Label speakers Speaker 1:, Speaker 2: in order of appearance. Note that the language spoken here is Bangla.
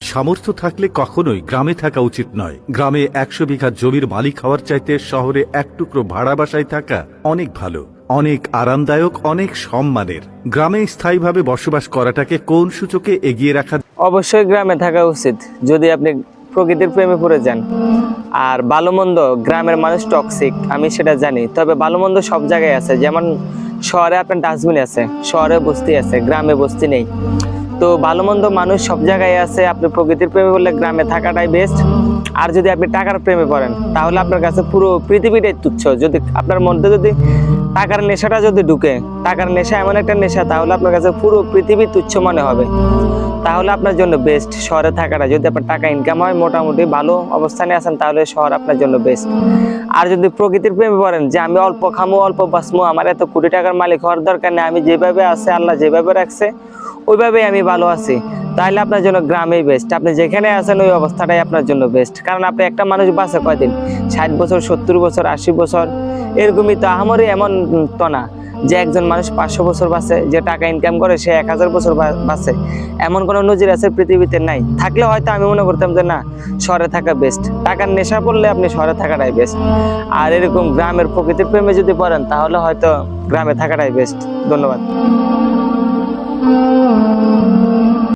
Speaker 1: সামর্থ্য থাকলে কখনোই গ্রামে থাকা উচিত নয়। গ্রামে 100 বিঘা জমির মালিক হওয়ার চাইতে শহরে এক টুকরো ভাড়া বাসায় থাকা অনেক ভালো, অনেক আরামদায়ক, অনেক সম্মানের। গ্রামে স্থায়ীভাবে বসবাস করাটাকে কোন সূচকে এগিয়ে রাখা?
Speaker 2: অবশ্যই গ্রামে থাকা উচিত যদি আপনি প্রকৃতির প্রেমে পড়ে যান। আর ভালো মন্দ, গ্রামের মানুষ টক্সিক আমি সেটা জানি, তবে ভালো মন্দ সব জায়গায় আছে। যেমন শহরে আপনার ডাস্টবিন আছে, শহরে বস্তি আছে, গ্রামে বস্তি নেই। তো ভালো মন্দ মানুষ সব জায়গায় আছে। আপনি প্রকৃতির প্রেমে বললে গ্রামে থাকাটাই বেস্ট। আর যদি আপনি টাকার প্রেমে পড়েন তাহলে আপনার কাছে পুরো পৃথিবীটাই তুচ্ছ। যদি আপনার মধ্যে যদি টাকার নেশাটা যদি ঢুকে, টাকার নেশা এমন একটা নেশা, তাহলে আপনার কাছে পুরো পৃথিবী তুচ্ছ মনে হবে। তাহলে আপনার জন্য বেস্ট শহরে থাকাটা। যদি আপনার টাকা ইনকাম হয়, মোটামুটি ভালো অবস্থানে আছেন, তাহলে শহর আপনার জন্য বেস্ট। আর যদি প্রকৃতির প্রেমে পড়েন যে আমি অল্প খামো অল্প বাঁচমো, আমার এত কোটি টাকার মালিক হওয়ার দরকার নেই, আমি যেভাবে আছে আল্লাহ যেভাবে রাখছে ওইভাবেই আমি ভালো আছি, তাহলে আপনার জন্য গ্রামেই বেস্ট। আপনি যেখানে আছেন ওই অবস্থাটাই আপনার জন্য বেস্ট। কারণ আপনি একটা মানুষ বাঁচে কয়দিন? 60 বছর, 70 বছর, 80 বছর, এরকমই তো। আমারই এমন তো না যে একজন মানুষ 500 বছর বাঁচে, যে টাকা ইনকাম করে সে 1000 বছর বাঁচে, এমন কোনো নজির আছে পৃথিবীতে? নাই। থাকলে হয়তো আমি মনে করতাম যে না, শহরে থাকা বেস্ট। টাকার নেশা পড়লে আপনি শহরে থাকাটাই বেস্ট। আর এরকম গ্রামের প্রকৃতির প্রেমে যদি পড়েন তাহলে হয়তো গ্রামে থাকাটাই বেস্ট। ধন্যবাদ।